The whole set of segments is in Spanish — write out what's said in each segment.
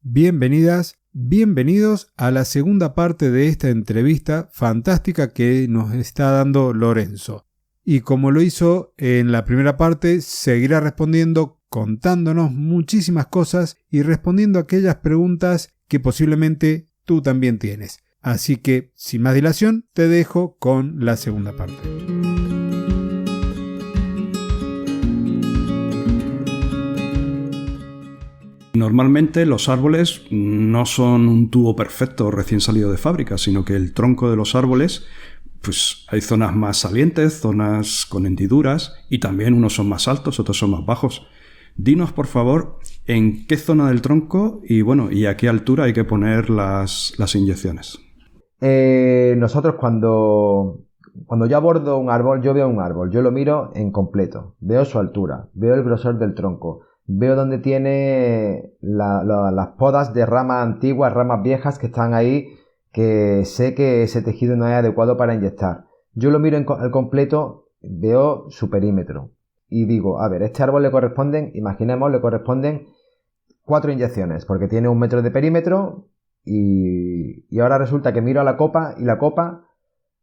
Bienvenidas, bienvenidos a la segunda parte de esta entrevista fantástica que nos está dando Lorenzo. Y como lo hizo en la primera parte, seguirá respondiendo, contándonos muchísimas cosas y respondiendo a aquellas preguntas que posiblemente tú también tienes. Así que, sin más dilación, te dejo con la segunda parte. Normalmente los árboles no son un tubo perfecto recién salido de fábrica, sino que el tronco de los árboles, pues hay zonas más salientes, zonas con hendiduras y también unos son más altos, otros son más bajos. Dinos, por favor, en qué zona del tronco y a qué altura hay que poner las inyecciones. Nosotros cuando yo abordo un árbol, yo veo un árbol, yo lo miro en completo, veo su altura, veo el grosor del tronco, veo dónde tiene las podas de ramas antiguas, ramas viejas que están ahí, que sé que ese tejido no es adecuado para inyectar. Yo lo miro al completo, veo su perímetro y digo, a ver, este árbol le corresponden 4 inyecciones, porque tiene 1 metro de perímetro y ahora resulta que miro a la copa y la copa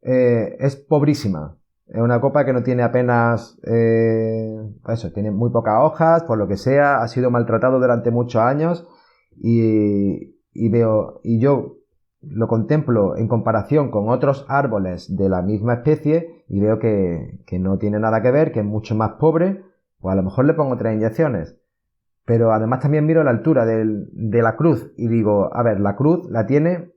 es pobrísima. Es una copa que no tiene apenas, tiene muy pocas hojas, por lo que sea, ha sido maltratado durante muchos años y yo lo contemplo en comparación con otros árboles de la misma especie y veo que no tiene nada que ver, que es mucho más pobre, pues a lo mejor le pongo 3 inyecciones. Pero además también miro la altura de la cruz y digo, a ver, la cruz la tiene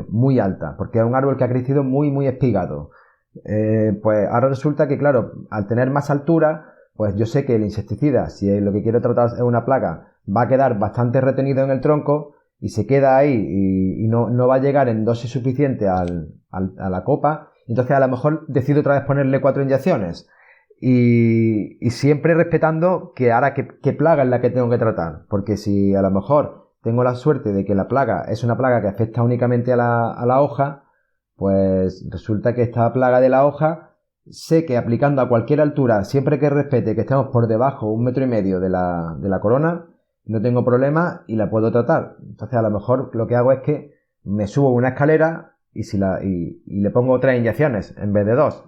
muy alta, porque es un árbol que ha crecido muy, muy espigado. Pues ahora resulta que, claro, al tener más altura, pues yo sé que el insecticida, si lo que quiero tratar es una plaga, va a quedar bastante retenido en el tronco y se queda ahí y no va a llegar en dosis suficiente a la copa. Entonces a lo mejor decido otra vez ponerle 4 inyecciones y siempre respetando que ahora qué plaga es la que tengo que tratar, porque si a lo mejor tengo la suerte de que la plaga es una plaga que afecta únicamente a la hoja, pues resulta que esta plaga de la hoja, sé que aplicando a cualquier altura, siempre que respete que estemos por debajo 1,5 metros de la corona, no tengo problema y la puedo tratar. Entonces a lo mejor lo que hago es que me subo una escalera y le pongo 3 inyecciones en vez de 2,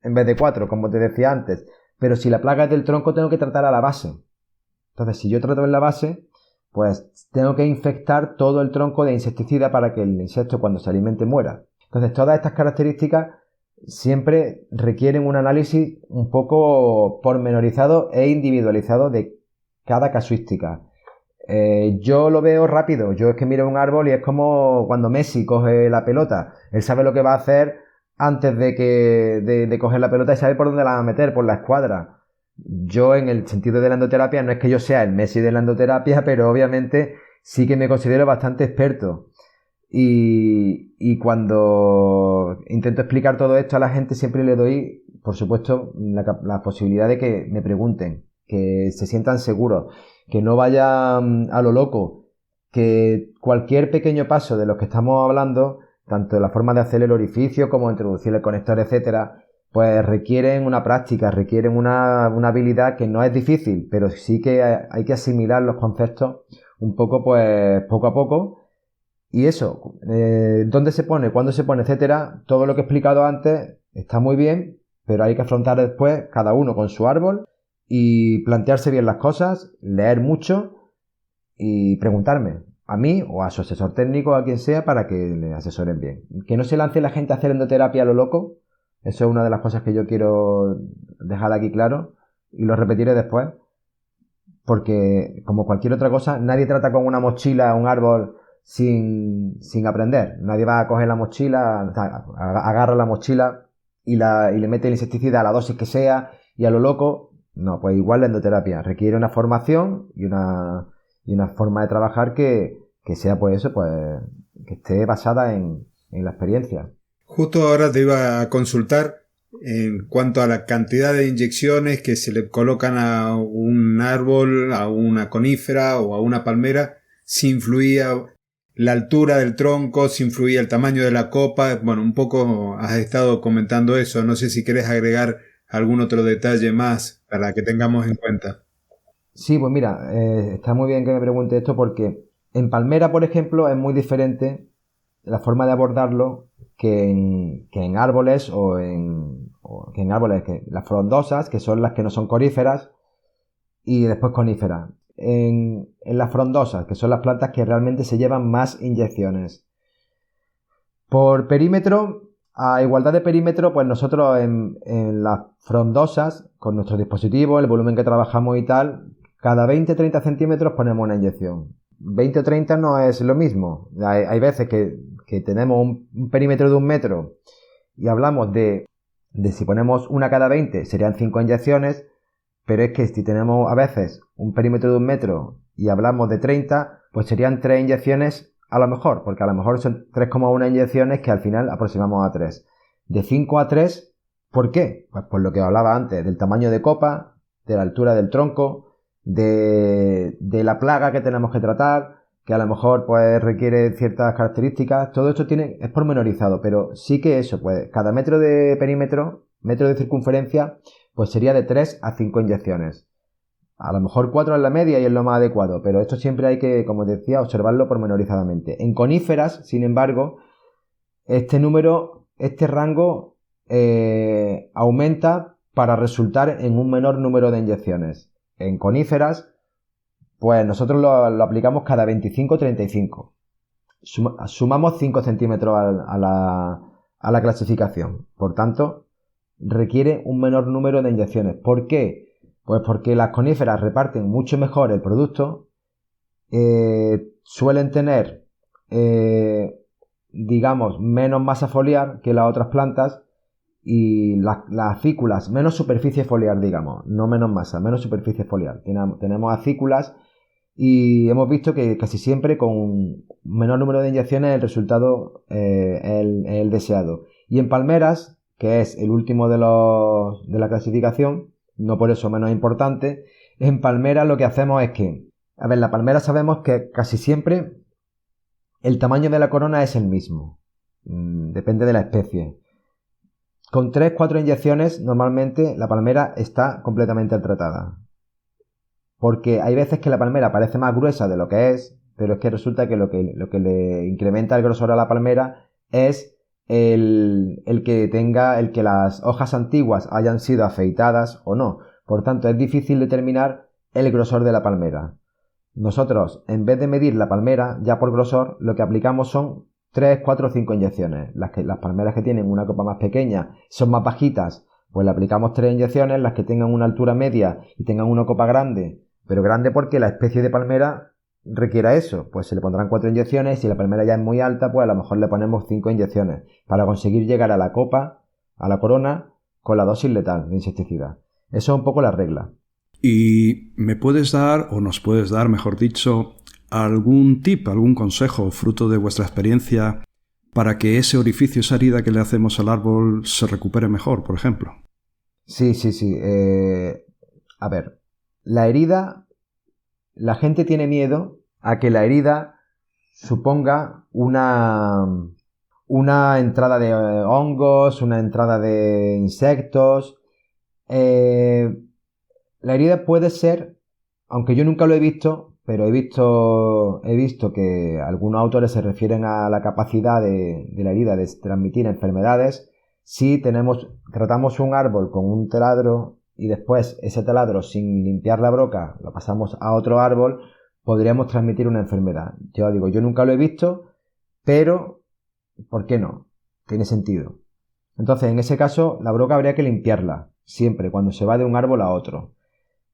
en vez de 4, como te decía antes. Pero si la plaga es del tronco, tengo que tratar a la base. Entonces si yo trato en la base, pues tengo que infectar todo el tronco de insecticida para que el insecto cuando se alimente muera. Entonces todas estas características siempre requieren un análisis un poco pormenorizado e individualizado de cada casuística. Yo lo veo rápido, yo es que miro un árbol y es como cuando Messi coge la pelota, él sabe lo que va a hacer antes de coger la pelota y sabe por dónde la va a meter, por la escuadra. Yo en el sentido de la endoterapia no es que yo sea el Messi de la endoterapia, pero obviamente sí que me considero bastante experto. Y cuando intento explicar todo esto a la gente siempre le doy, por supuesto, la posibilidad de que me pregunten, que se sientan seguros, que no vayan a lo loco, que cualquier pequeño paso de los que estamos hablando, tanto la forma de hacer el orificio como introducir el conector, etcétera, pues requieren una práctica, requieren una habilidad que no es difícil, pero sí que hay que asimilar los conceptos un poco, pues poco a poco. Y eso, dónde se pone, cuándo se pone, etcétera, todo lo que he explicado antes está muy bien, pero hay que afrontar después cada uno con su árbol y plantearse bien las cosas, leer mucho y preguntarme a mí o a su asesor técnico, a quien sea, para que le asesoren bien. Que no se lance la gente a hacer endoterapia a lo loco, eso es una de las cosas que yo quiero dejar aquí claro y lo repetiré después, porque como cualquier otra cosa, nadie trata con una mochila un árbol sin aprender. Nadie va a coger la mochila, agarra la mochila y le mete el insecticida a la dosis que sea y a lo loco. No, pues igual la endoterapia requiere una formación y una forma de trabajar que sea pues eso, pues que esté basada en la experiencia. Justo ahora te iba a consultar en cuanto a la cantidad de inyecciones que se le colocan a un árbol, a una conífera o a una palmera, si influía la altura del tronco, si influía el tamaño de la copa. Bueno, un poco has estado comentando eso. No sé si querés agregar algún otro detalle más para que tengamos en cuenta. Sí, pues mira, está muy bien que me pregunte esto porque en palmera, por ejemplo, es muy diferente la forma de abordarlo que en árboles que en árboles, que las frondosas, que son las que no son coníferas, y después coníferas. En las frondosas, que son las plantas que realmente se llevan más inyecciones. Por perímetro, a igualdad de perímetro, pues nosotros en las frondosas, con nuestro dispositivo, el volumen que trabajamos y tal, cada 20-30 centímetros ponemos una inyección. 20 o 30 no es lo mismo. Hay veces que tenemos un perímetro de 1 metro y hablamos de si ponemos una cada 20 serían 5 inyecciones, pero es que si tenemos a veces un perímetro de 1 metro y hablamos de 30, pues serían 3 inyecciones a lo mejor, porque a lo mejor son 3,1 inyecciones que al final aproximamos a 3. De 5 a 3, ¿por qué? Pues por lo que hablaba antes, del tamaño de copa, de la altura del tronco, de la plaga que tenemos que tratar, que a lo mejor pues requiere ciertas características. Todo esto es pormenorizado, pero sí que eso, pues cada metro de perímetro, metro de circunferencia, pues sería de 3 a 5 inyecciones. A lo mejor 4 es la media y es lo más adecuado, pero esto siempre hay que, como decía, observarlo pormenorizadamente. En coníferas, sin embargo, este rango aumenta para resultar en un menor número de inyecciones. En coníferas, pues nosotros lo aplicamos cada 25-35. Sumamos 5 centímetros a la clasificación. Por tanto, requiere un menor número de inyecciones. ¿Por qué? Pues porque las coníferas reparten mucho mejor el producto, suelen tener, digamos, menos masa foliar que las otras plantas y las acículas, menos superficie foliar, digamos, no menos masa, menos superficie foliar. Tenemos acículas y hemos visto que casi siempre con un menor número de inyecciones el resultado es el deseado. Y en palmeras, que es el último de la clasificación, no por eso menos importante, en palmera lo que hacemos es que, a ver, la palmera sabemos que casi siempre el tamaño de la corona es el mismo, depende de la especie. Con 3-4 inyecciones normalmente la palmera está completamente tratada, porque hay veces que la palmera parece más gruesa de lo que es, pero es que resulta que lo que le incrementa el grosor a la palmera es el que las hojas antiguas hayan sido afeitadas o no. Por tanto, es difícil determinar el grosor de la palmera. Nosotros, en vez de medir la palmera ya por grosor, lo que aplicamos son 3, 4 o 5 inyecciones. Las palmeras que tienen una copa más pequeña son más bajitas, pues le aplicamos 3 inyecciones. Las que tengan una altura media y tengan una copa grande, pero grande porque la especie de palmera requiera eso, pues se le pondrán 4 inyecciones. Si la palmera ya es muy alta, pues a lo mejor le ponemos 5 inyecciones para conseguir llegar a la copa, a la corona, con la dosis letal de insecticida. Eso es un poco la regla. ¿Y me puedes dar, o nos puedes dar, mejor dicho, algún tip, algún consejo, fruto de vuestra experiencia, para que ese orificio, esa herida que le hacemos al árbol se recupere mejor, por ejemplo? Sí. A ver, la herida, la gente tiene miedo a que la herida suponga una entrada de hongos, una entrada de insectos. La herida puede ser, aunque yo nunca lo he visto, pero he visto que algunos autores se refieren a la capacidad de la herida de transmitir enfermedades. Si tratamos un árbol con un taladro y después ese taladro, sin limpiar la broca, lo pasamos a otro árbol, podríamos transmitir una enfermedad. Yo digo, yo nunca lo he visto, pero ¿por qué no? Tiene sentido. Entonces, en ese caso, la broca habría que limpiarla siempre cuando se va de un árbol a otro.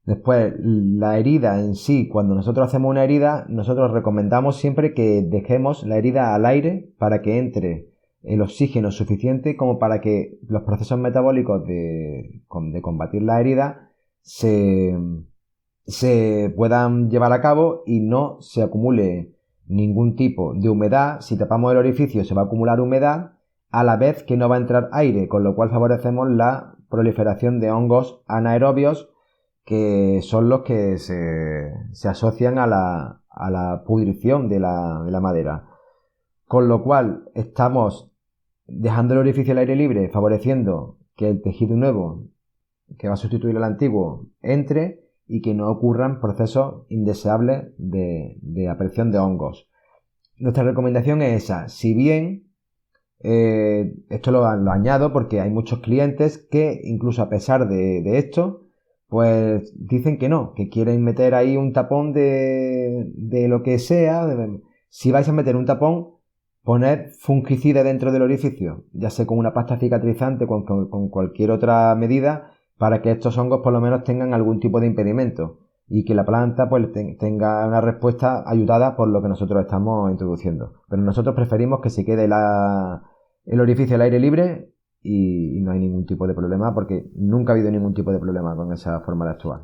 Después, la herida en sí, cuando nosotros hacemos una herida, nosotros recomendamos siempre que dejemos la herida al aire para que entre el oxígeno suficiente como para que los procesos metabólicos de combatir la herida se puedan llevar a cabo y no se acumule ningún tipo de humedad. Si tapamos el orificio se va a acumular humedad a la vez que no va a entrar aire, con lo cual favorecemos la proliferación de hongos anaerobios, que son los que se asocian a la pudrición de la madera. Con lo cual estamos dejando el orificio al aire libre, favoreciendo que el tejido nuevo, que va a sustituir al antiguo, entre, y que no ocurran procesos indeseables de aparición de hongos. Nuestra recomendación es esa. Si bien, esto lo añado porque hay muchos clientes que incluso a pesar de esto, pues dicen que no, que quieren meter ahí un tapón de lo que sea. Si vais a meter un tapón, poned fungicida dentro del orificio, ya sea con una pasta cicatrizante, con cualquier otra medida, para que estos hongos por lo menos tengan algún tipo de impedimento y que la planta pues tenga una respuesta ayudada por lo que nosotros estamos introduciendo. Pero nosotros preferimos que se quede el orificio al aire libre y no hay ningún tipo de problema, porque nunca ha habido ningún tipo de problema con esa forma de actuar.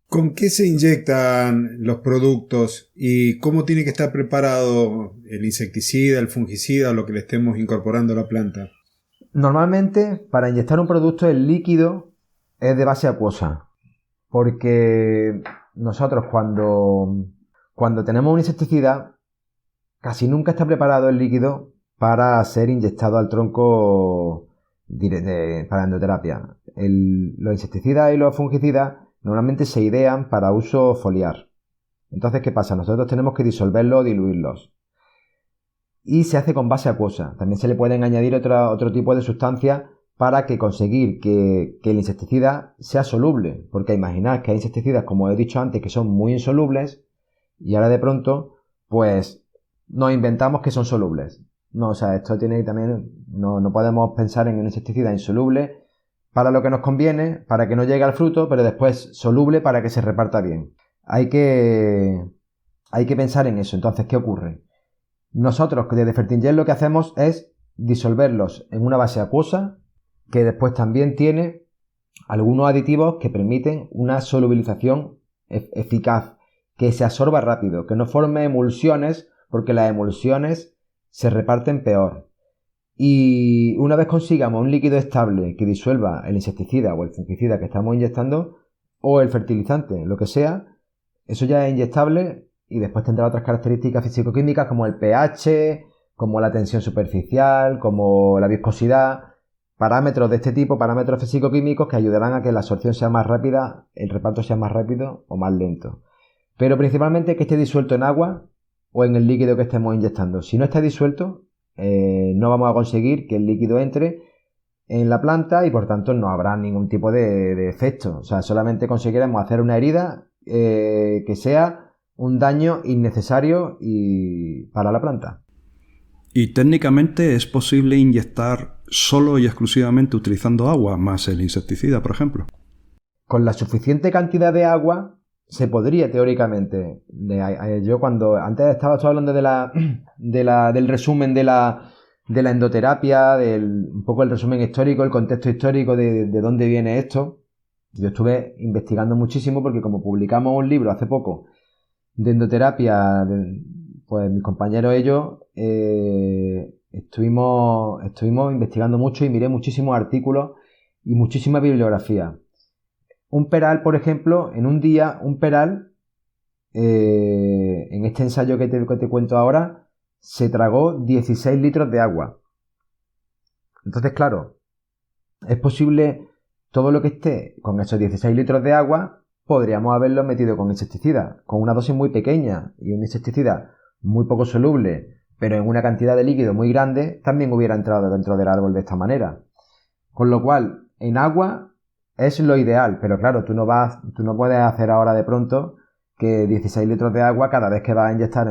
¿Con qué se inyectan los productos y cómo tiene que estar preparado el insecticida, el fungicida o lo que le estemos incorporando a la planta? Normalmente, para inyectar un producto, el líquido es de base acuosa, porque nosotros cuando tenemos un insecticida, casi nunca está preparado el líquido para ser inyectado al tronco para endoterapia. Los insecticidas y los fungicidas normalmente se idean para uso foliar. Entonces, ¿qué pasa? Nosotros tenemos que disolverlos o diluirlos. Y se hace con base acuosa. También se le pueden añadir otro tipo de sustancias para conseguir que el insecticida sea soluble. Porque imaginad que hay insecticidas, como he dicho antes, que son muy insolubles y ahora de pronto, pues, nos inventamos que son solubles. No, o sea, esto tiene también, no podemos pensar en un insecticida insoluble para lo que nos conviene, para que no llegue al fruto, pero después soluble para que se reparta bien. Hay que pensar en eso. Entonces, ¿qué ocurre? Nosotros desde Fertingel lo que hacemos es disolverlos en una base acuosa que después también tiene algunos aditivos que permiten una solubilización eficaz, que se absorba rápido, que no forme emulsiones, porque las emulsiones se reparten peor. Y una vez consigamos un líquido estable que disuelva el insecticida o el fungicida que estamos inyectando, o el fertilizante, lo que sea, eso ya es inyectable y después tendrá otras características físico-químicas como el pH, como la tensión superficial, como la viscosidad, parámetros de este tipo, parámetros físico-químicos que ayudarán a que la absorción sea más rápida, el reparto sea más rápido o más lento. Pero principalmente que esté disuelto en agua o en el líquido que estemos inyectando. Si no está disuelto, no vamos a conseguir que el líquido entre en la planta y por tanto no habrá ningún tipo de efecto. O sea, solamente conseguiremos hacer una herida que sea un daño innecesario para la planta. ¿Y técnicamente es posible inyectar solo y exclusivamente utilizando agua más el insecticida, por ejemplo? Con la suficiente cantidad de agua se podría teóricamente. Yo cuando antes estaba hablando del resumen de la endoterapia, un poco el resumen histórico, el contexto histórico de dónde viene esto. Yo estuve investigando muchísimo porque como publicamos un libro hace poco de endoterapia, pues mis compañeros ellos estuvimos investigando mucho y miré muchísimos artículos y muchísima bibliografía. Un peral, por ejemplo, en un día, un peral, en este ensayo que te cuento ahora, se tragó 16 litros de agua. Entonces, claro, es posible todo lo que esté con esos 16 litros de agua, podríamos haberlo metido con insecticida, con una dosis muy pequeña y un insecticida muy poco soluble, pero en una cantidad de líquido muy grande, también hubiera entrado dentro del árbol de esta manera. Con lo cual, en agua es lo ideal, pero claro, tú no puedes hacer ahora de pronto que 16 litros de agua cada vez que vas a inyectar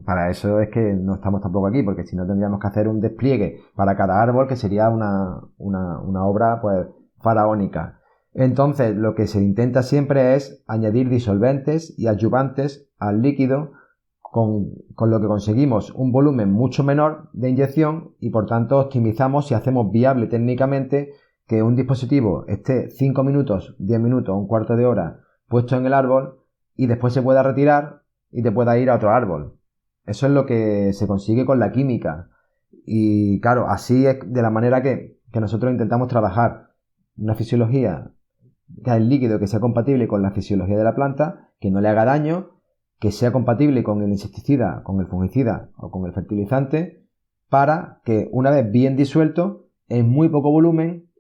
para eso es que no estamos tampoco aquí, porque si no tendríamos que hacer un despliegue para cada árbol que sería una obra pues faraónica. Entonces, lo que se intenta siempre es añadir disolventes y adyuvantes al líquido con lo que conseguimos un volumen mucho menor de inyección y por tanto optimizamos y hacemos viable técnicamente que un dispositivo esté 5 minutos, 10 minutos, un cuarto de hora puesto en el árbol y después se pueda retirar y te pueda ir a otro árbol. Eso es lo que se consigue con la química. Y claro, así es de la manera que nosotros intentamos trabajar una fisiología, que es el líquido que sea compatible con la fisiología de la planta, que no le haga daño, que sea compatible con el insecticida, con el fungicida o con el fertilizante, para que una vez bien disuelto, en muy poco volumen,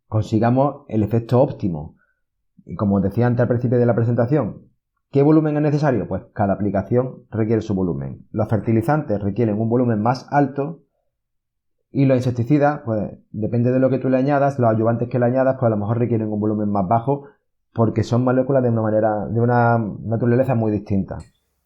consigamos el efecto óptimo. Y como os decía antes al principio de la presentación, ¿qué volumen es necesario? Pues cada aplicación requiere su volumen. Los fertilizantes requieren un volumen más alto y los insecticidas, pues depende de lo que tú le añadas, los ayudantes que le añadas, pues a lo mejor requieren un volumen más bajo porque son moléculas de una naturaleza muy distinta.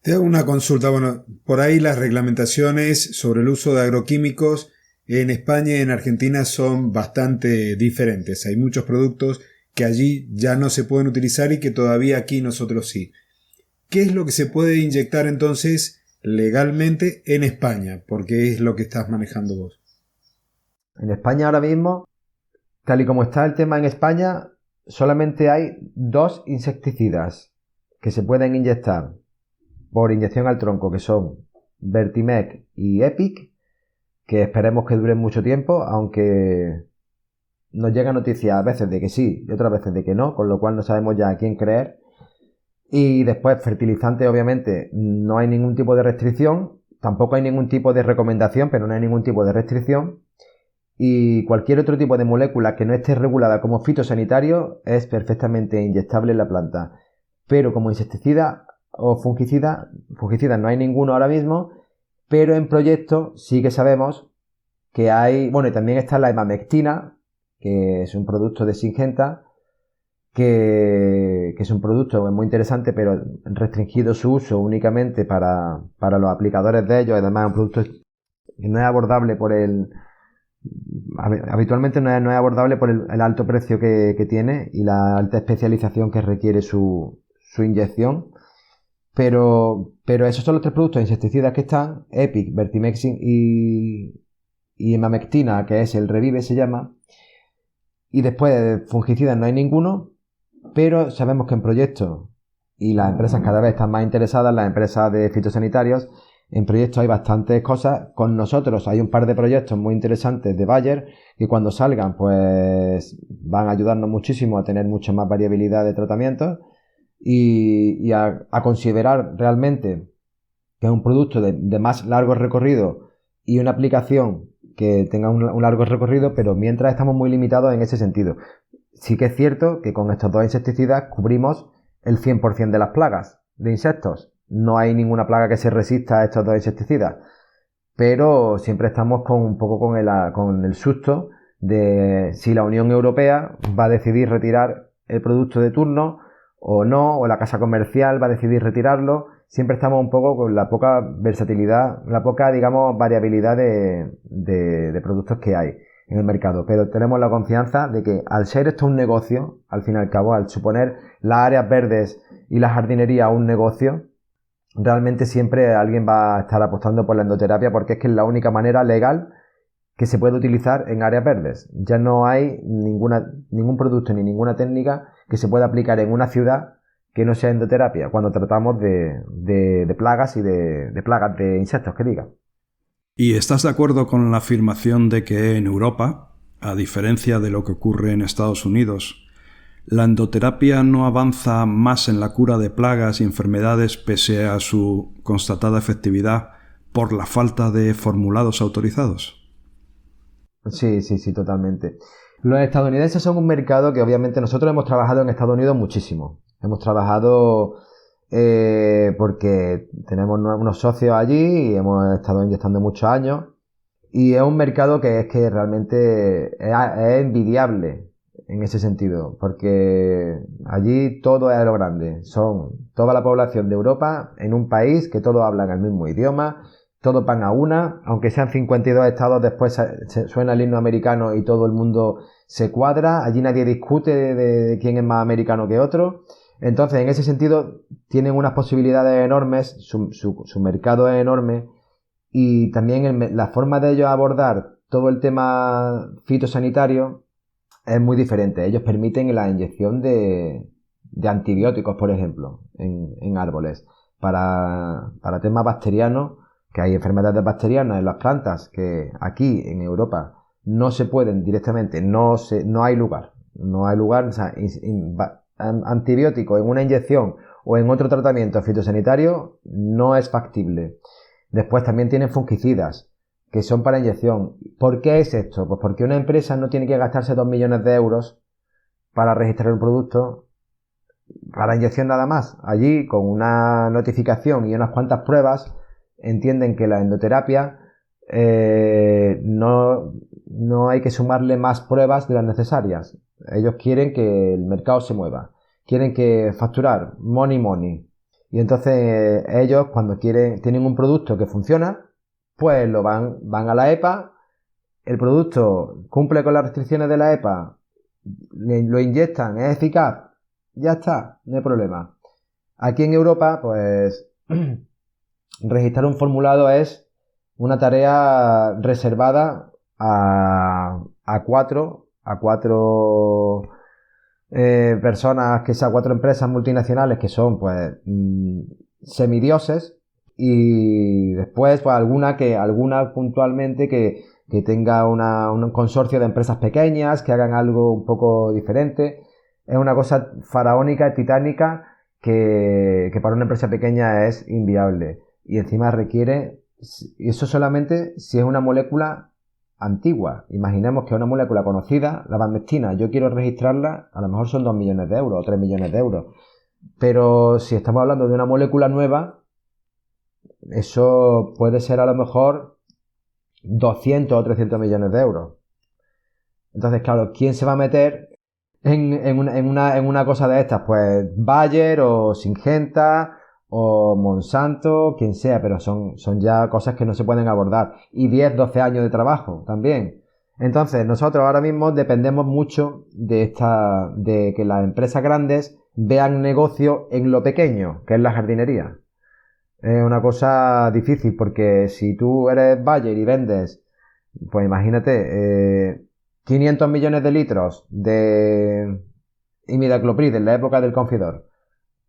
Te hago una consulta. Bueno, por ahí las reglamentaciones sobre el uso de agroquímicos en España y en Argentina son bastante diferentes. Hay muchos productos que allí ya no se pueden utilizar y que todavía aquí nosotros sí. ¿Qué es lo que se puede inyectar entonces legalmente en España? Porque es lo que estás manejando vos. En España ahora mismo, tal y como está el tema en España, solamente hay 2 insecticidas que se pueden inyectar por inyección al tronco, que son Vertimec y Epic, que esperemos que duren mucho tiempo, aunque nos llega noticia a veces de que sí y otras veces de que no, con lo cual no sabemos ya a quién creer. Y después, fertilizante, obviamente, no hay ningún tipo de restricción, tampoco hay ningún tipo de recomendación, pero no hay ningún tipo de restricción. Y cualquier otro tipo de molécula que no esté regulada como fitosanitario es perfectamente inyectable en la planta. Pero como insecticida o fungicida no hay ninguno ahora mismo, pero en proyecto sí que sabemos que hay, bueno, y también está la emamectina, que es un producto de Syngenta, que es un producto muy interesante, pero restringido su uso únicamente para los aplicadores de ellos. Además, es un producto que no es abordable habitualmente no es abordable por el alto precio que tiene y la alta especialización que requiere su inyección. Pero esos son los 3 productos insecticidas que están: Epic, Vertimexin y emamectina, que es el Revive, se llama. Y después, fungicidas no hay ninguno, pero sabemos que en proyectos, y las empresas cada vez están más interesadas, las empresas de fitosanitarios, en proyectos hay bastantes cosas. Con nosotros hay un par de proyectos muy interesantes de Bayer, que cuando salgan pues van a ayudarnos muchísimo a tener mucha más variabilidad de tratamientos y a considerar realmente que es un producto de más largo recorrido y una aplicación que tenga un largo recorrido, pero mientras estamos muy limitados en ese sentido. Sí que es cierto que con estos 2 insecticidas cubrimos el 100% de las plagas de insectos. No hay ninguna plaga que se resista a estos 2 insecticidas, pero siempre estamos un poco con el susto de si la Unión Europea va a decidir retirar el producto de turno o no, o la casa comercial va a decidir retirarlo. Siempre estamos un poco con la poca versatilidad, la poca, digamos, variabilidad de productos que hay en el mercado, pero tenemos la confianza de que al ser esto un negocio, al fin y al cabo, al suponer las áreas verdes y la jardinería un negocio, realmente siempre alguien va a estar apostando por la endoterapia, porque es que es la única manera legal que se puede utilizar en áreas verdes. Ya no hay ningún producto ni ninguna técnica que se pueda aplicar en una ciudad que no sea endoterapia, cuando tratamos de plagas y de plagas de insectos, que diga. ¿Y estás de acuerdo con la afirmación de que en Europa, a diferencia de lo que ocurre en Estados Unidos, la endoterapia no avanza más en la cura de plagas y enfermedades pese a su constatada efectividad por la falta de formulados autorizados? Sí, totalmente. Los estadounidenses son un mercado que obviamente nosotros hemos trabajado en Estados Unidos muchísimo. Hemos trabajado porque tenemos unos socios allí y hemos estado inyectando muchos años. Y es un mercado que es que realmente es envidiable en ese sentido, porque allí todo es a lo grande. Son toda la población de Europa en un país que todos hablan el mismo idioma, todos van a una, aunque sean 52 estados, después suena el himno americano y todo el mundo se cuadra. Allí nadie discute de quién es más americano que otro. Entonces, en ese sentido, tienen unas posibilidades enormes, su mercado es enorme, y también la forma de ellos abordar todo el tema fitosanitario es muy diferente. Ellos permiten la inyección de antibióticos, por ejemplo, en árboles, para temas bacterianos, que hay enfermedades bacterianas en las plantas que aquí en Europa no se pueden directamente, no hay lugar, o sea, antibiótico en una inyección o en otro tratamiento fitosanitario no es factible. Después también tienen fungicidas que son para inyección. ¿Por qué es esto? Pues porque una empresa no tiene que gastarse 2 millones de euros para registrar un producto para inyección nada más. Allí, con una notificación y unas cuantas pruebas, entienden que la endoterapia no hay que sumarle más pruebas de las necesarias. Ellos quieren que el mercado se mueva. Quieren que facturar, money. Y entonces ellos, cuando tienen un producto que funciona, pues van a la EPA, el producto cumple con las restricciones de la EPA, lo inyectan, es eficaz, ya está, no hay problema. Aquí en Europa, pues, registrar un formulado es una tarea reservada a cuatro personas, que sean 4 empresas multinacionales que son, pues, semidioses, y después, pues, alguna puntualmente que tenga un consorcio de empresas pequeñas que hagan algo un poco diferente. Es una cosa faraónica, titánica, que para una empresa pequeña es inviable. Y encima requiere, y eso solamente si es una molécula antigua. Imaginemos que una molécula conocida, la bamectina, yo quiero registrarla, a lo mejor son 2 millones de euros o 3 millones de euros. Pero si estamos hablando de una molécula nueva, eso puede ser a lo mejor 200 o 300 millones de euros. Entonces, claro, ¿quién se va a meter en una cosa de estas? Pues Bayer o Syngenta o Monsanto, quien sea, pero son ya cosas que no se pueden abordar. Y 10, 12 años de trabajo también. Entonces, nosotros ahora mismo dependemos mucho de que las empresas grandes vean negocio en lo pequeño, que es la jardinería. Es una cosa difícil, porque si tú eres Bayer y vendes, pues imagínate, 500 millones de litros de imidacloprid en la época del Confidor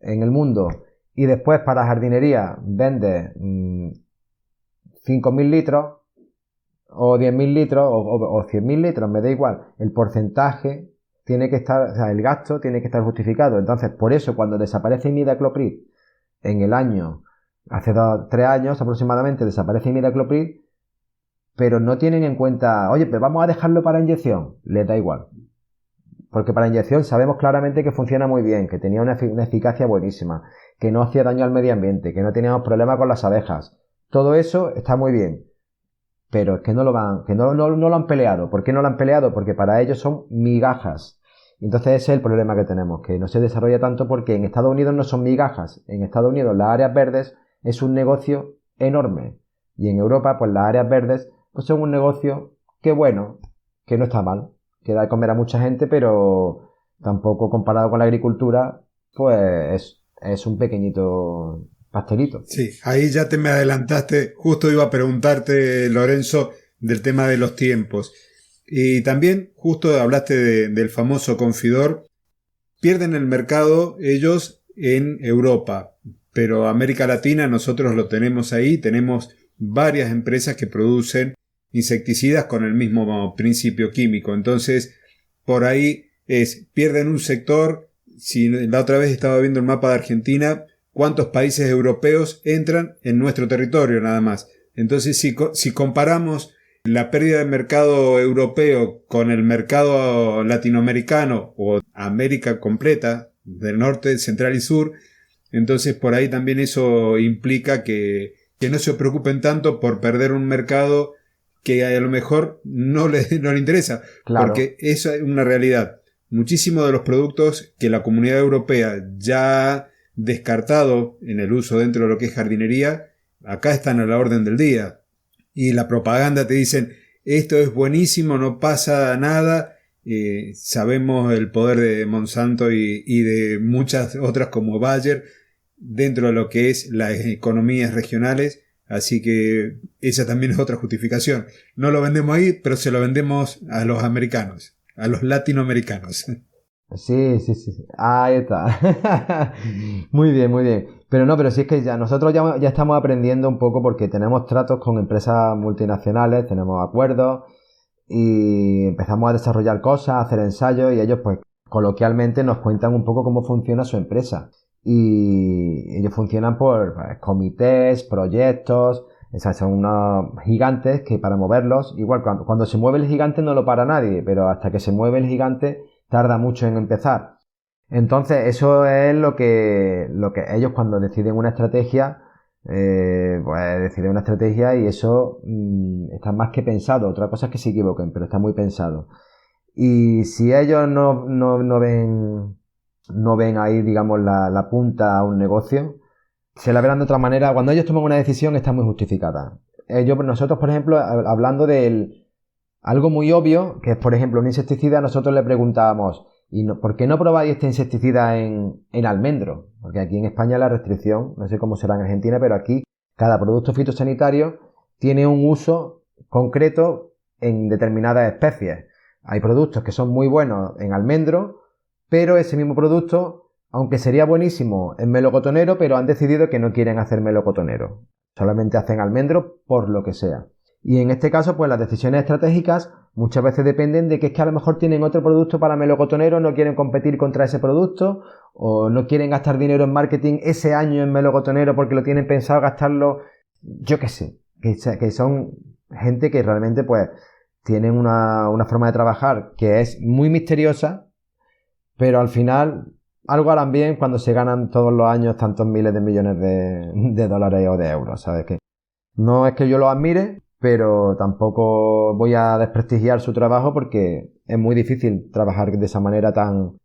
en el mundo, y después para jardinería vendes 5.000 litros o 10.000 litros o 100.000 litros, me da igual, el porcentaje tiene que estar, o sea, el gasto tiene que estar justificado. Entonces, por eso, cuando desaparece imidacloprid en el año, hace 3 años aproximadamente, desaparece imidacloprid, pero no tienen en cuenta, oye, pero vamos a dejarlo para inyección, les da igual. Porque para inyección sabemos claramente que funciona muy bien, que tenía una eficacia buenísima, que no hacía daño al medio ambiente, que no teníamos problemas con las abejas. Todo eso está muy bien, pero es que no lo han peleado. ¿Por qué no lo han peleado? Porque para ellos son migajas. Entonces ese es el problema que tenemos, que no se desarrolla tanto, porque en Estados Unidos no son migajas. En Estados Unidos las áreas verdes es un negocio enorme. Y en Europa, pues las áreas verdes pues son un negocio que, bueno, que no está mal, que da de comer a mucha gente, pero tampoco, comparado con la agricultura, pues es un pequeñito pastelito. Sí, ahí ya te me adelantaste. Justo iba a preguntarte, Lorenzo, del tema de los tiempos. Y también justo hablaste del famoso Confidor. Pierden el mercado ellos en Europa, pero América Latina nosotros lo tenemos ahí. Tenemos varias empresas que producen insecticidas con el mismo principio químico. Entonces, por ahí pierden un sector. Si la otra vez estaba viendo el mapa de Argentina, cuántos países europeos entran en nuestro territorio nada más. Entonces, si comparamos la pérdida de mercado europeo con el mercado latinoamericano o América completa, del norte, central y sur, entonces por ahí también eso implica que no se preocupen tanto por perder un mercado que a lo mejor no le interesa. Claro. Porque eso es una realidad. Muchísimos de los productos que la Comunidad Europea ya ha descartado en el uso dentro de lo que es jardinería, acá están a la orden del día. Y la propaganda te dicen, esto es buenísimo, no pasa nada. Sabemos el poder de Monsanto y de muchas otras como Bayer dentro de lo que es las economías regionales. Así que esa también es otra justificación. No lo vendemos ahí, pero se lo vendemos a los americanos, a los latinoamericanos. Sí. Ahí está. Muy bien. Pero sí es que nosotros ya estamos aprendiendo un poco, porque tenemos tratos con empresas multinacionales, tenemos acuerdos y empezamos a desarrollar cosas, a hacer ensayos, y ellos pues coloquialmente nos cuentan un poco cómo funciona su empresa. Y ellos funcionan por comités, proyectos, son unos gigantes que para moverlos, igual cuando se mueve el gigante no lo para nadie, pero hasta que se mueve el gigante tarda mucho en empezar. Entonces, eso es lo que ellos cuando deciden una estrategia, pues deciden una estrategia y eso está más que pensado. Otra cosa es que se equivoquen, pero está muy pensado. Y si ellos no ven ahí, digamos, la punta a un negocio, se la verán de otra manera. Cuando ellos toman una decisión está muy justificada. Nosotros, por ejemplo, hablando de algo muy obvio, que es, por ejemplo, un insecticida, nosotros le preguntábamos, ¿por qué no probáis este insecticida en almendro? Porque aquí en España la restricción, no sé cómo será en Argentina, pero aquí cada producto fitosanitario tiene un uso concreto en determinadas especies. Hay productos que son muy buenos en almendro, pero ese mismo producto, aunque sería buenísimo en melocotonero, pero han decidido que no quieren hacer melocotonero. Solamente hacen almendro por lo que sea. Y en este caso, pues las decisiones estratégicas muchas veces dependen de que es que a lo mejor tienen otro producto para melocotonero, no quieren competir contra ese producto, o no quieren gastar dinero en marketing ese año en melocotonero porque lo tienen pensado gastarlo, yo qué sé, que son gente que realmente pues tienen una forma de trabajar que es muy misteriosa, pero al final algo harán bien cuando se ganan todos los años tantos miles de millones de dólares o de euros, ¿sabes? Que no es que yo lo admire, pero tampoco voy a desprestigiar su trabajo porque es muy difícil trabajar de esa manera tan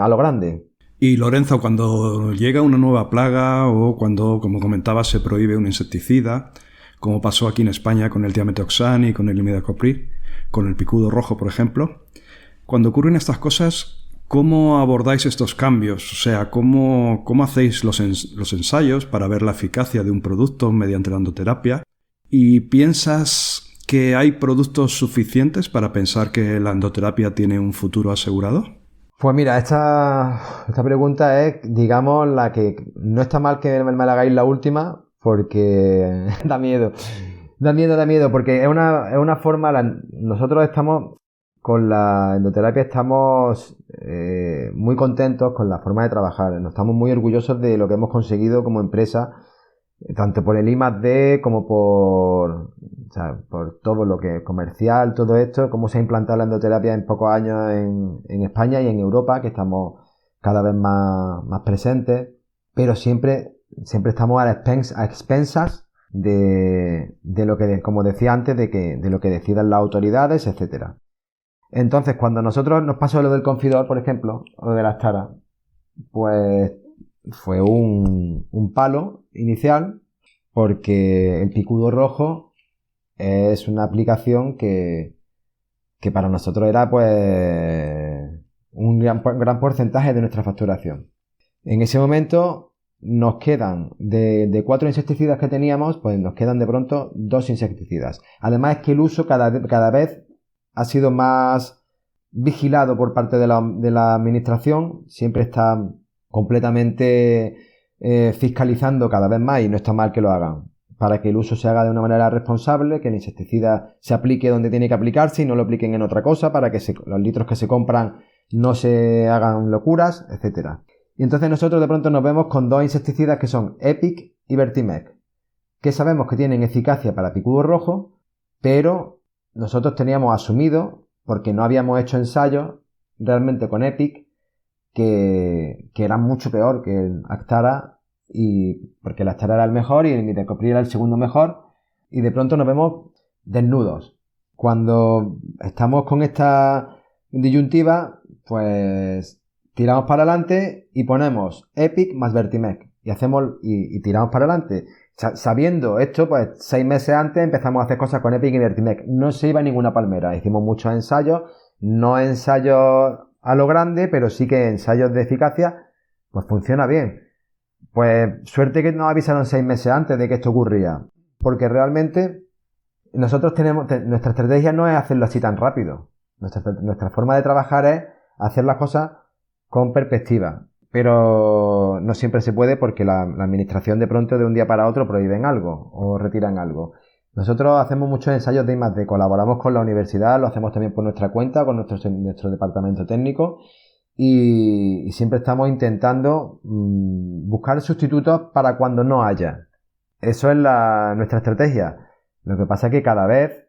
a lo grande. Y Lorenzo, cuando llega una nueva plaga o cuando, como comentaba, se prohíbe un insecticida, como pasó aquí en España con el tiametoxan y con el imidacloprid, con el picudo rojo, por ejemplo, cuando ocurren estas cosas, ¿cómo abordáis estos cambios? O sea, ¿cómo hacéis los ensayos para ver la eficacia de un producto mediante la endoterapia? ¿Y piensas que hay productos suficientes para pensar que la endoterapia tiene un futuro asegurado? Pues mira, esta pregunta es, digamos, la que no está mal que me la hagáis la última, porque da miedo. Da miedo, porque es una forma, nosotros estamos con la endoterapia, estamos muy contentos con la forma de trabajar, nos estamos muy orgullosos de lo que hemos conseguido como empresa, tanto por el I+D como por todo lo que es comercial, todo esto, cómo se ha implantado la endoterapia en pocos años en España y en Europa, que estamos cada vez más presentes, pero siempre estamos a expensas de lo que, como decía antes, de lo que decidan las autoridades, etcétera. Entonces, cuando a nosotros nos pasó lo del Confidor, por ejemplo, o de la Astara, pues fue un palo inicial, porque el picudo rojo es una aplicación que para nosotros era pues un gran porcentaje de nuestra facturación. En ese momento nos quedan, de 4 insecticidas que teníamos, pues nos quedan de pronto 2 insecticidas. Además es que el uso cada vez ha sido más vigilado por parte de la administración, siempre está completamente fiscalizando cada vez más, y no está mal que lo hagan, para que el uso se haga de una manera responsable, que el insecticida se aplique donde tiene que aplicarse y no lo apliquen en otra cosa, para que los litros que se compran no se hagan locuras, etcétera. Y entonces nosotros de pronto nos vemos con 2 insecticidas que son Epic y Vertimec, que sabemos que tienen eficacia para picudo rojo, pero nosotros teníamos asumido, porque no habíamos hecho ensayos realmente con Epic, que era mucho peor que el Actara, y porque el Actara era el mejor y el imidacloprid era el segundo mejor, y de pronto nos vemos desnudos. Cuando estamos con esta disyuntiva, pues tiramos para adelante y ponemos Epic más Vertimec y tiramos para adelante. Sabiendo esto, pues 6 meses antes empezamos a hacer cosas con Epic y Vertimec. No se iba a ninguna palmera. Hicimos muchos ensayos, no ensayos a lo grande, pero sí que ensayos de eficacia, pues funciona bien. Pues suerte que nos avisaron 6 meses antes de que esto ocurría, porque realmente nosotros nuestra estrategia no es hacerlo así tan rápido. Nuestra forma de trabajar es hacer las cosas con perspectiva, pero no siempre se puede porque la administración de pronto de un día para otro prohíben algo o retiran algo. Nosotros hacemos muchos ensayos de I+D, colaboramos con la universidad, lo hacemos también por nuestra cuenta, con nuestro departamento técnico, y siempre estamos intentando buscar sustitutos para cuando no haya. Eso es nuestra estrategia. Lo que pasa es que cada vez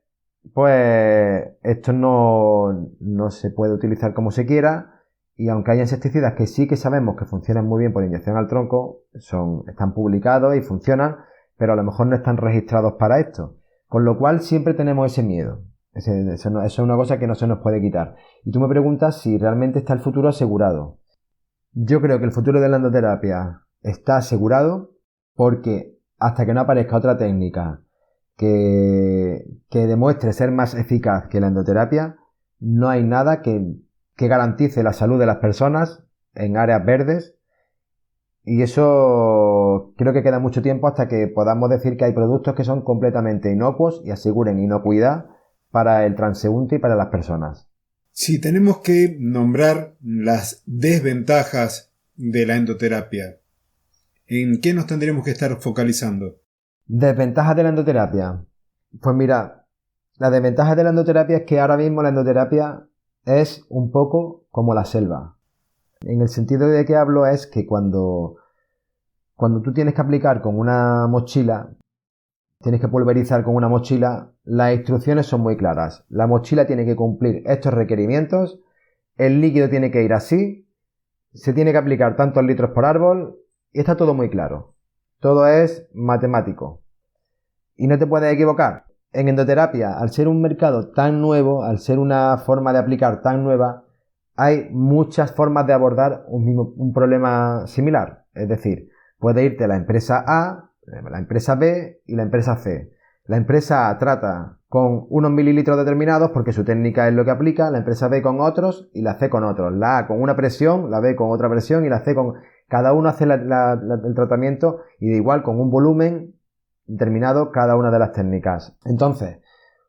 pues esto no se puede utilizar como se quiera, y aunque hay insecticidas que sí que sabemos que funcionan muy bien por inyección al tronco, están publicados y funcionan, pero a lo mejor no están registrados para esto. Con lo cual siempre tenemos ese miedo. Eso es una cosa que no se nos puede quitar. Y tú me preguntas si realmente está el futuro asegurado. Yo creo que el futuro de la endoterapia está asegurado porque hasta que no aparezca otra técnica que demuestre ser más eficaz que la endoterapia, no hay nada que garantice la salud de las personas en áreas verdes, y eso creo que queda mucho tiempo hasta que podamos decir que hay productos que son completamente inocuos y aseguren inocuidad para el transeúnte y para las personas. Si tenemos que nombrar las desventajas de la endoterapia, ¿en qué nos tendremos que estar focalizando? ¿Desventajas de la endoterapia? Pues mira, la desventaja de la endoterapia es que ahora mismo la endoterapia es un poco como la selva. En el sentido de que hablo es que cuando tú tienes que aplicar con una mochila, tienes que pulverizar con una mochila, las instrucciones son muy claras. La mochila tiene que cumplir estos requerimientos, el líquido tiene que ir así, se tiene que aplicar tantos litros por árbol y está todo muy claro. Todo es matemático. Y no te puedes equivocar. En endoterapia, al ser un mercado tan nuevo, al ser una forma de aplicar tan nueva, hay muchas formas de abordar un problema similar. Es decir, puede irte la empresa A, la empresa B y la empresa C. La empresa A trata con unos mililitros determinados porque su técnica es lo que aplica, la empresa B con otros y la C con otros. La A con una presión, la B con otra presión y la C con... Cada uno hace el tratamiento y de igual con un volumen determinado cada una de las técnicas. Entonces,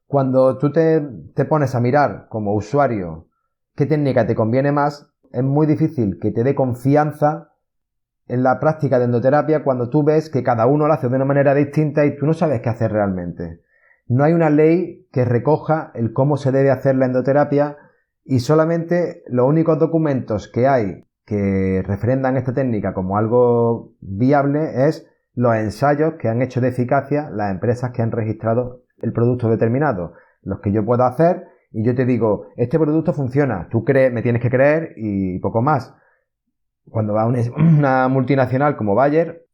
cuando tú te pones a mirar como usuario qué técnica te conviene más, es muy difícil que te dé confianza en la práctica de endoterapia cuando tú ves que cada uno lo hace de una manera distinta y tú no sabes qué hacer realmente. No hay una ley que recoja el cómo se debe hacer la endoterapia y solamente los únicos documentos que hay que refrendan esta técnica como algo viable es los ensayos que han hecho de eficacia las empresas que han registrado el producto determinado. Los que yo puedo hacer y yo te digo, este producto funciona, tú me tienes que creer y poco más. Cuando va una multinacional como Bayer,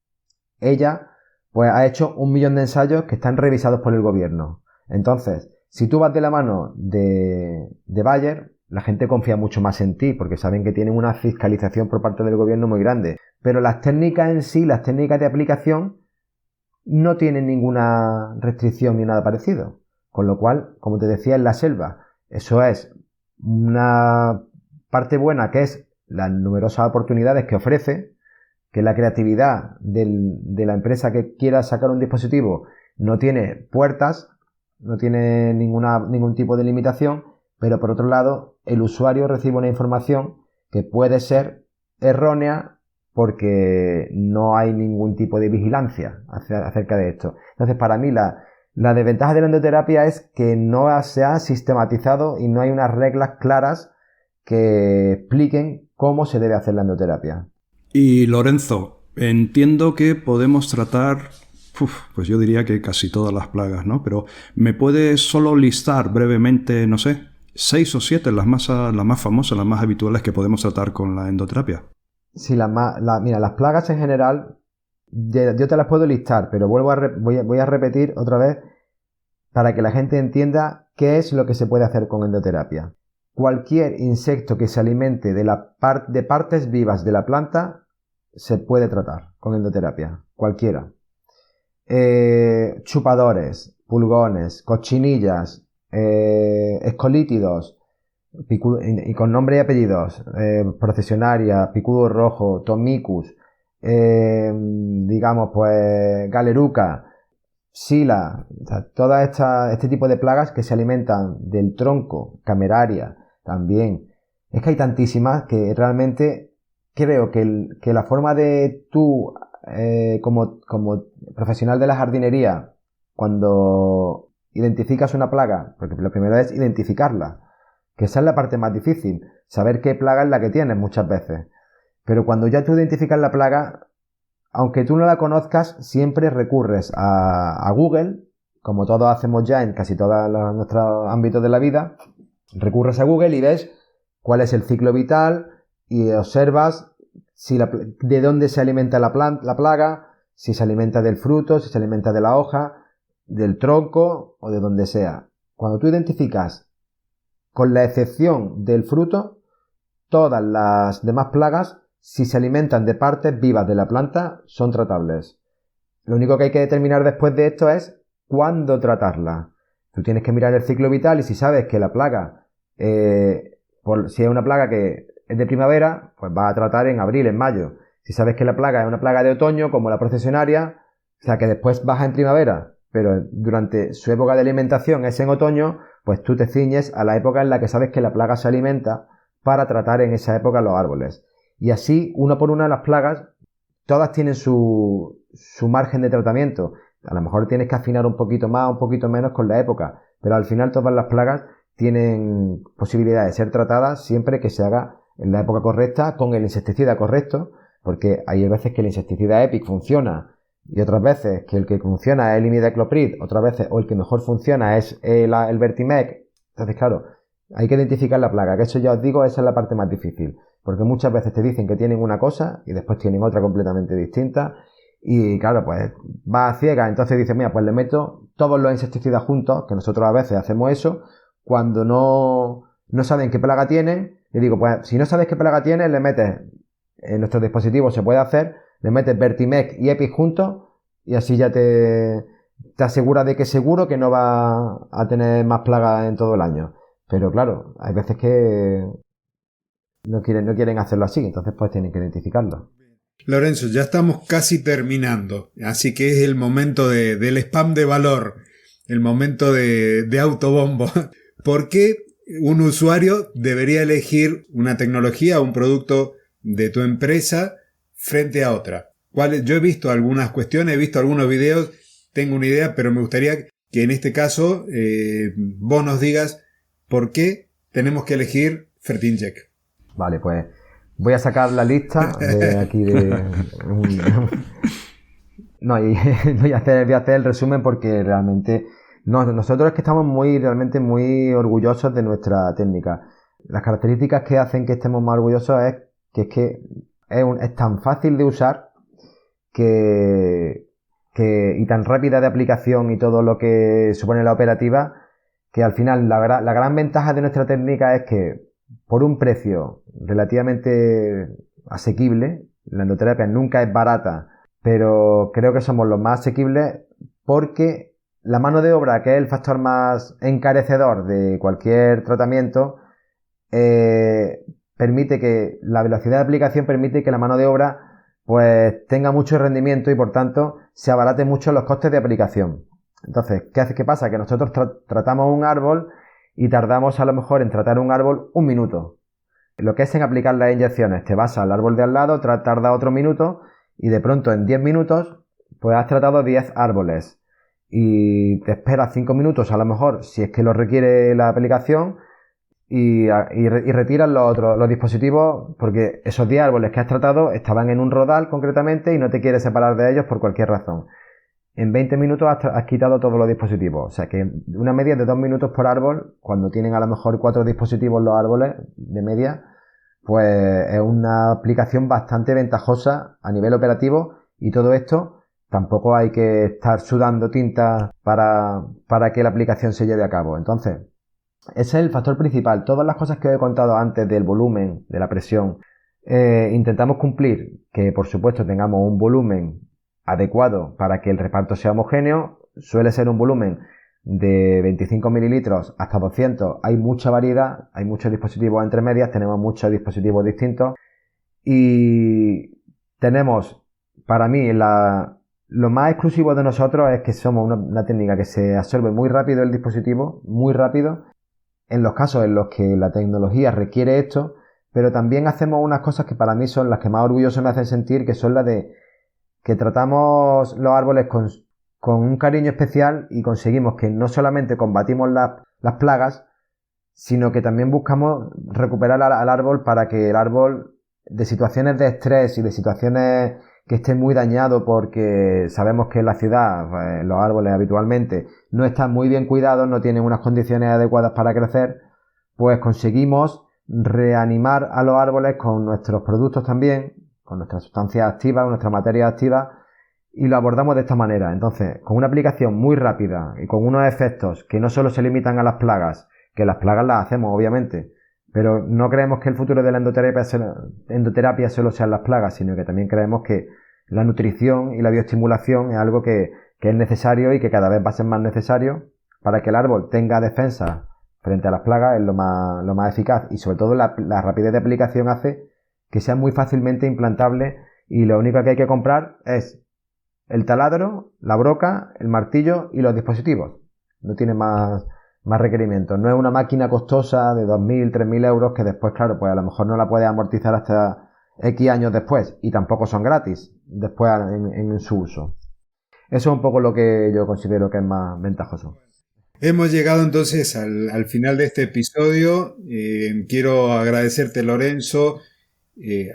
ella pues ha hecho 1 millón de ensayos que están revisados por el gobierno. Entonces, si tú vas de la mano de Bayer, la gente confía mucho más en ti porque saben que tienen una fiscalización por parte del gobierno muy grande. Pero las técnicas en sí, las técnicas de aplicación, no tienen ninguna restricción ni nada parecido. Con lo cual, como te decía, en la selva, eso es una parte buena que es las numerosas oportunidades que ofrece, que la creatividad de la empresa que quiera sacar un dispositivo no tiene puertas, no tiene ningún tipo de limitación, pero por otro lado el usuario recibe una información que puede ser errónea porque no hay ningún tipo de vigilancia acerca de esto. Entonces, para mí la desventaja de la endoterapia es que no se ha sistematizado y no hay unas reglas claras que expliquen cómo se debe hacer la endoterapia. Y Lorenzo, entiendo que podemos tratar, pues yo diría que casi todas las plagas, ¿no? Pero ¿me puedes solo listar brevemente, no sé, 6 o 7 las más famosas, las más habituales que podemos tratar con la endoterapia? Sí, mira, las plagas en general, yo te las puedo listar, pero voy a repetir otra vez para que la gente entienda qué es lo que se puede hacer con endoterapia. Cualquier insecto que se alimente de partes vivas de la planta se puede tratar con endoterapia, cualquiera. Chupadores, pulgones, cochinillas, escolítidos, y con nombre y apellidos, Procesionaria, picudo rojo, Tomicus, digamos pues Galeruca, Sila, o sea, todas este tipo de plagas que se alimentan del tronco, Cameraria también. Es que hay tantísimas que realmente creo que la forma de tú, como profesional de la jardinería, cuando identificas una plaga, porque lo primero es identificarla, que esa es la parte más difícil, saber qué plaga es la que tienes muchas veces. Pero cuando ya tú identificas la plaga, aunque tú no la conozcas, siempre recurres a Google, como todos hacemos ya en casi todos nuestros ámbitos de la vida. Recurres a Google y ves cuál es el ciclo vital, y observas de dónde se alimenta la plaga, si se alimenta del fruto, si se alimenta de la hoja, del tronco o de donde sea. Cuando tú identificas, con la excepción del fruto, todas las demás plagas, si se alimentan de partes vivas de la planta, son tratables. Lo único que hay que determinar después de esto es cuándo tratarla. Tú tienes que mirar el ciclo vital y si sabes que la plaga, si es una plaga que es de primavera, pues vas a tratar en abril, en mayo. Si sabes que la plaga es una plaga de otoño, como la procesionaria, o sea que después baja en primavera, pero durante su época de alimentación es en otoño, pues tú te ciñes a la época en la que sabes que la plaga se alimenta para tratar en esa época los árboles. Y así, una por una, las plagas, todas tienen su margen de tratamiento. A lo mejor tienes que afinar un poquito más, un poquito menos con la época, pero al final todas las plagas tienen posibilidad de ser tratadas siempre que se haga en la época correcta, con el insecticida correcto, porque hay veces que el insecticida EPIC funciona y otras veces que el que funciona es el imidacloprid, otras veces o el que mejor funciona es el Vertimec. Entonces, claro, hay que identificar la plaga, que eso ya os digo, esa es la parte más difícil, porque muchas veces te dicen que tienen una cosa y después tienen otra completamente distinta y claro, pues va a ciegas, entonces dices, mira, pues le meto todos los insecticidas juntos, que nosotros a veces hacemos eso, cuando no saben qué plaga tienen, le digo, pues si no sabes qué plaga tienen, le metes, en nuestros dispositivos se puede hacer, le metes Vertimec y EPIC juntos y así ya te aseguras de que seguro que no va a tener más plagas en todo el año. Pero claro, hay veces que no quieren hacerlo así, entonces pues tienen que identificarlo. Lorenzo, ya estamos casi terminando, así que es el momento del spam de valor, el momento de autobombo. ¿Por qué un usuario debería elegir una tecnología o un producto de tu empresa frente a otra? Yo he visto algunas cuestiones, he visto algunos videos, tengo una idea, pero me gustaría que en este caso vos nos digas por qué tenemos que elegir Fertincheck. Vale, pues voy a sacar la lista de aquí No, y voy a hacer el resumen porque realmente nosotros es que estamos realmente muy orgullosos de nuestra técnica. Las características que hacen que estemos más orgullosos es que es tan fácil de usar y tan rápida de aplicación y todo lo que supone la operativa, que al final la gran ventaja de nuestra técnica es que por un precio relativamente asequible, la endoterapia nunca es barata, pero creo que somos los más asequibles porque la mano de obra, que es el factor más encarecedor de cualquier tratamiento, permite que la velocidad de aplicación permite que la mano de obra pues tenga mucho rendimiento y por tanto se abarate mucho los costes de aplicación. Entonces, ¿qué pasa? Que nosotros tratamos un árbol y tardamos a lo mejor en tratar un árbol 1 minuto. Lo que es en aplicar las inyecciones, te vas al árbol de al lado, tarda otro minuto y de pronto en 10 minutos pues has tratado 10 árboles y te esperas 5 minutos a lo mejor si es que lo requiere la aplicación y retiras los dispositivos porque esos 10 árboles que has tratado estaban en un rodal concretamente y no te quieres separar de ellos por cualquier razón. En 20 minutos has quitado todos los dispositivos. O sea que una media de 2 minutos por árbol, cuando tienen a lo mejor 4 dispositivos los árboles de media, pues es una aplicación bastante ventajosa a nivel operativo y todo esto tampoco hay que estar sudando tinta para que la aplicación se lleve a cabo. Entonces, ese es el factor principal. Todas las cosas que os he contado antes del volumen, de la presión, intentamos cumplir que por supuesto tengamos un volumen adecuado para que el reparto sea homogéneo. Suele ser un volumen de 25 mililitros hasta 200. Hay mucha variedad, hay muchos dispositivos entre medias, tenemos muchos dispositivos distintos y tenemos, para mí, lo más exclusivo de nosotros es que somos una técnica que se absorbe muy rápido el dispositivo, muy rápido, en los casos en los que la tecnología requiere esto, pero también hacemos unas cosas que para mí son las que más orgulloso me hacen sentir, que son las de que tratamos los árboles con un cariño especial y conseguimos que no solamente combatimos las plagas, sino que también buscamos recuperar al árbol para que el árbol, de situaciones de estrés y de situaciones que esté muy dañado, porque sabemos que en la ciudad pues, los árboles habitualmente no están muy bien cuidados, no tienen unas condiciones adecuadas para crecer, pues conseguimos reanimar a los árboles con nuestros productos también, con nuestras sustancias activas, nuestras materias activas, y lo abordamos de esta manera. Entonces, con una aplicación muy rápida y con unos efectos que no solo se limitan a las plagas, que las plagas las hacemos obviamente, pero no creemos que el futuro de la endoterapia solo sean las plagas, sino que también creemos que la nutrición y la bioestimulación es algo que es necesario y que cada vez va a ser más necesario para que el árbol tenga defensa frente a las plagas, es lo más eficaz, y sobre todo la rapidez de aplicación hace que sea muy fácilmente implantable, y lo único que hay que comprar es el taladro, la broca, el martillo y los dispositivos. No tiene más requerimientos. No es una máquina costosa de 2.000, 3.000 euros que después, claro, pues a lo mejor no la puedes amortizar hasta X años después, y tampoco son gratis después en su uso. Eso es un poco lo que yo considero que es más ventajoso. Hemos llegado entonces al final de este episodio. Quiero agradecerte, Lorenzo,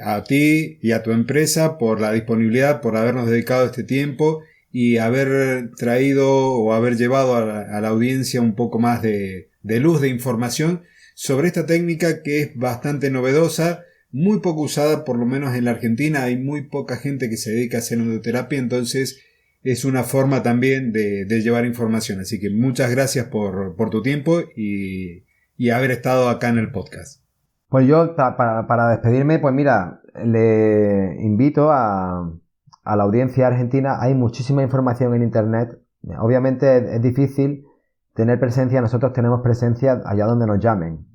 a ti y a tu empresa por la disponibilidad, por habernos dedicado este tiempo y haber traído o haber llevado a la audiencia un poco más de luz, de información sobre esta técnica que es bastante novedosa, muy poco usada, por lo menos en la Argentina. Hay muy poca gente que se dedica a hacer endoterapia, entonces es una forma también de llevar información. Así que muchas gracias por tu tiempo y haber estado acá en el podcast. Pues yo, para despedirme, pues mira, le invito a la audiencia argentina. Hay muchísima información en internet. Obviamente es difícil tener presencia. Nosotros tenemos presencia allá donde nos llamen.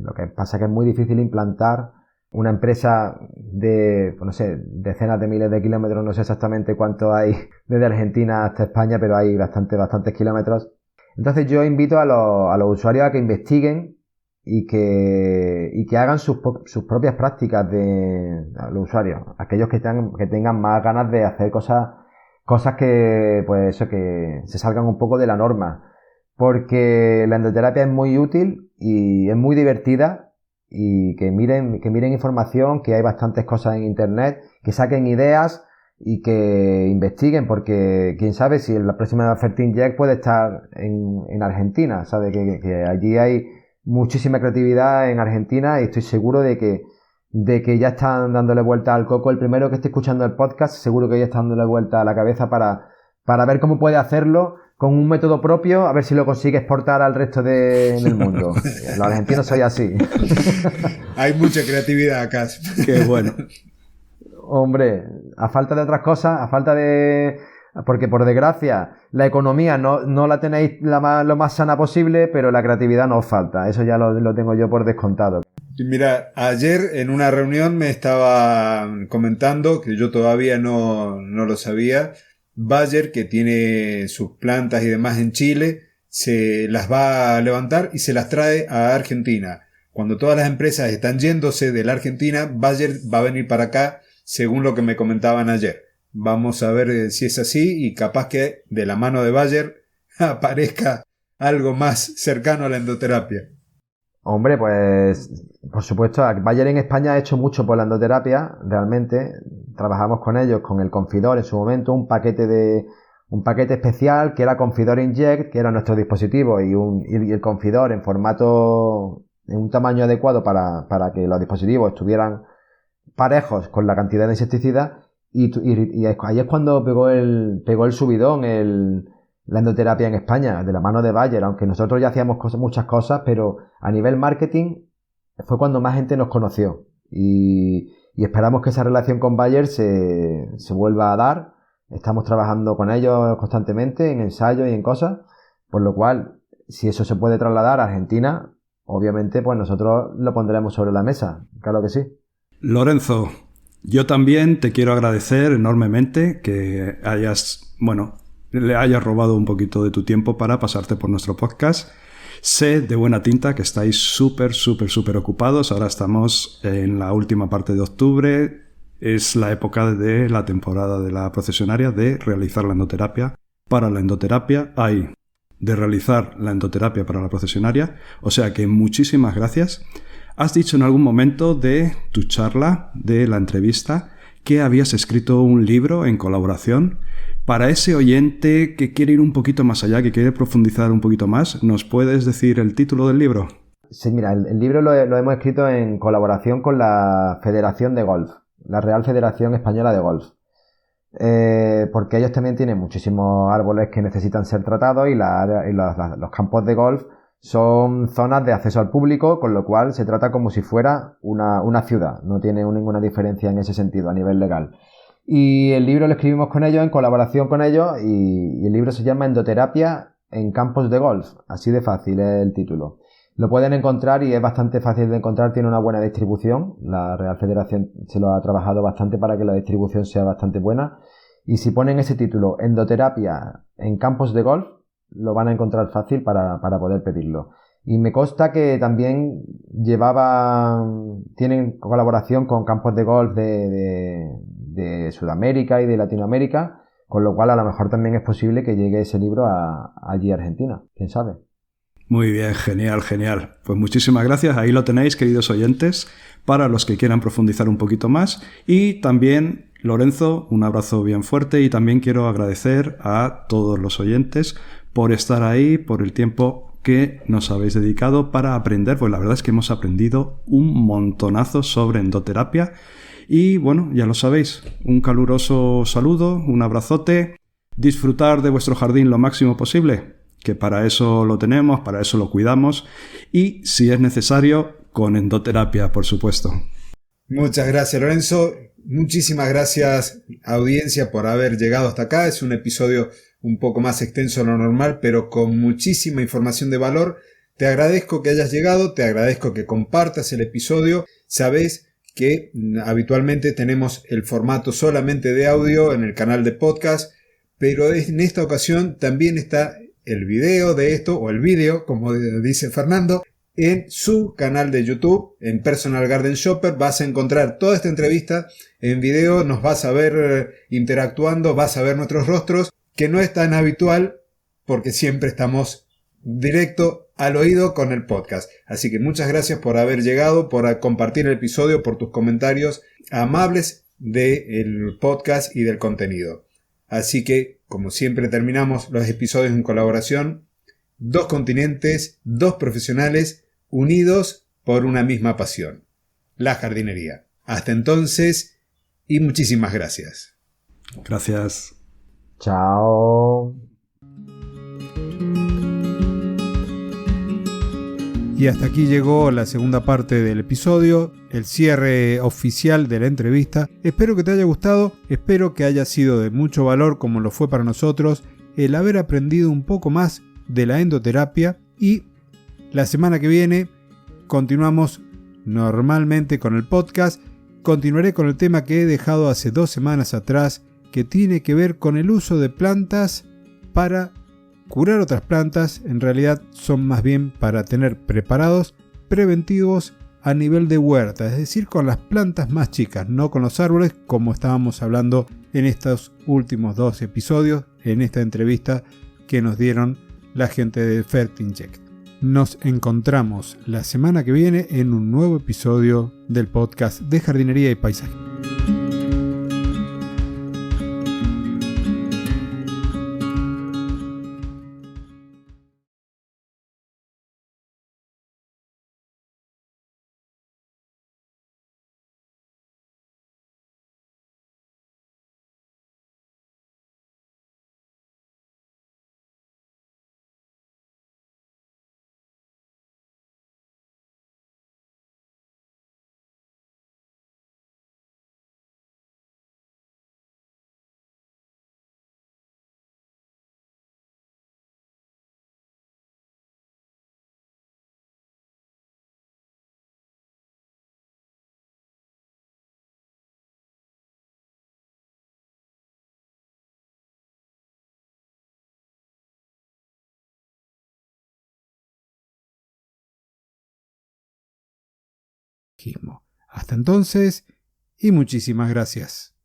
Lo que pasa es que es muy difícil implantar una empresa de, pues no sé, decenas de miles de kilómetros. No sé exactamente cuánto hay desde Argentina hasta España, pero hay bastantes kilómetros. Entonces yo invito a los usuarios a que investiguen y que hagan sus propias prácticas a los usuarios, aquellos que tengan más ganas de hacer cosas que, pues eso, que se salgan un poco de la norma, porque la endoterapia es muy útil y es muy divertida, y que miren información, que hay bastantes cosas en internet, que saquen ideas y que investiguen, porque quién sabe si la próxima Fertinject puede estar en Argentina, sabe que allí hay muchísima creatividad en Argentina, y estoy seguro de que ya están dándole vuelta al coco. El primero que esté escuchando el podcast seguro que ya está dándole vuelta a la cabeza para ver cómo puede hacerlo con un método propio, a ver si lo consigue exportar al resto del mundo. Los argentinos soy así. Hay mucha creatividad acá. Qué bueno. Hombre, a falta de otras cosas, porque por desgracia la economía no la tenéis lo más sana posible, pero la creatividad no os falta. Eso ya lo tengo yo por descontado. Mira, ayer en una reunión me estaba comentando, que yo todavía no lo sabía, Bayer, que tiene sus plantas y demás en Chile, se las va a levantar y se las trae a Argentina. Cuando todas las empresas están yéndose de la Argentina, Bayer va a venir para acá, según lo que me comentaban ayer. Vamos a ver si es así, y capaz que de la mano de Bayer aparezca algo más cercano a la endoterapia. Hombre, pues por supuesto, Bayer en España ha hecho mucho por la endoterapia, realmente. Trabajamos con ellos, con el Confidor en su momento, un paquete especial que era Confidor Inject, que era nuestro dispositivo, y el Confidor en un tamaño adecuado para que los dispositivos estuvieran parejos con la cantidad de insecticida. Y ahí es cuando pegó el subidón la endoterapia en España, de la mano de Bayer, aunque nosotros ya hacíamos muchas cosas, pero a nivel marketing fue cuando más gente nos conoció, y esperamos que esa relación con Bayer se vuelva a dar. Estamos trabajando con ellos constantemente en ensayos y en cosas, por lo cual, si eso se puede trasladar a Argentina, obviamente pues nosotros lo pondremos sobre la mesa, claro que sí. Lorenzo, yo también te quiero agradecer enormemente que le hayas robado un poquito de tu tiempo para pasarte por nuestro podcast. Sé de buena tinta que estáis súper ocupados. Ahora estamos en la última parte de octubre. Es la época de la temporada de la procesionaria de realizar la endoterapia. Para la endoterapia hay de realizar la endoterapia para la procesionaria. O sea que muchísimas gracias. Has dicho en algún momento de tu charla, de la entrevista, que habías escrito un libro en colaboración. Para ese oyente que quiere ir un poquito más allá, que quiere profundizar un poquito más, ¿nos puedes decir el título del libro? Sí, mira, el libro lo hemos escrito en colaboración con la Federación de Golf, la Real Federación Española de Golf. Porque ellos también tienen muchísimos árboles que necesitan ser tratados y los campos de golf son zonas de acceso al público, con lo cual se trata como si fuera una ciudad. No tiene ninguna diferencia en ese sentido a nivel legal. Y el libro lo escribimos con ellos, en colaboración con ellos, y el libro se llama Endoterapia en campos de golf. Así de fácil es el título. Lo pueden encontrar y es bastante fácil de encontrar, tiene una buena distribución. La Real Federación se lo ha trabajado bastante para que la distribución sea bastante buena. Y si ponen ese título, Endoterapia en campos de golf, lo van a encontrar fácil para poder pedirlo. Y me consta que también tienen colaboración con campos de golf de Sudamérica y de Latinoamérica, con lo cual a lo mejor también es posible que llegue ese libro allí a Argentina, quién sabe. Muy bien, genial, genial. Pues muchísimas gracias. Ahí lo tenéis, queridos oyentes, para los que quieran profundizar un poquito más. Y también, Lorenzo, un abrazo bien fuerte, y también quiero agradecer a todos los oyentes por estar ahí, por el tiempo que nos habéis dedicado para aprender, pues la verdad es que hemos aprendido un montonazo sobre endoterapia. Y bueno, ya lo sabéis, un caluroso saludo, un abrazote, disfrutar de vuestro jardín lo máximo posible, que para eso lo tenemos, para eso lo cuidamos, y si es necesario, con endoterapia, por supuesto. Muchas gracias, Lorenzo. Muchísimas gracias, audiencia, por haber llegado hasta acá. Es un episodio un poco más extenso de lo normal, pero con muchísima información de valor. Te agradezco que hayas llegado, te agradezco que compartas el episodio. Sabes que habitualmente tenemos el formato solamente de audio en el canal de podcast, pero en esta ocasión también está el video de esto, o el vídeo, como dice Fernando, en su canal de YouTube, en Personal Garden Shopper. Vas a encontrar toda esta entrevista en video, nos vas a ver interactuando, vas a ver nuestros rostros, que no es tan habitual porque siempre estamos directo al oído con el podcast. Así que muchas gracias por haber llegado, por compartir el episodio, por tus comentarios amables del podcast y del contenido. Así que, como siempre terminamos los episodios en colaboración, 2 continentes, 2 profesionales unidos por una misma pasión, la jardinería. Hasta entonces, y muchísimas gracias. Gracias. Chao. Y hasta aquí llegó la segunda parte del episodio, el cierre oficial de la entrevista. Espero que te haya gustado, espero que haya sido de mucho valor, como lo fue para nosotros, el haber aprendido un poco más de la endoterapia. Y la semana que viene continuamos normalmente con el podcast. Continuaré con el tema que he dejado hace 2 semanas atrás, que tiene que ver con el uso de plantas para curar otras plantas. En realidad son más bien para tener preparados preventivos a nivel de huerta, es decir, con las plantas más chicas, no con los árboles, como estábamos hablando en estos últimos 2 episodios, en esta entrevista que nos dieron la gente de Fertinject. Nos encontramos la semana que viene en un nuevo episodio del podcast de jardinería y paisaje. Hasta entonces, y muchísimas gracias.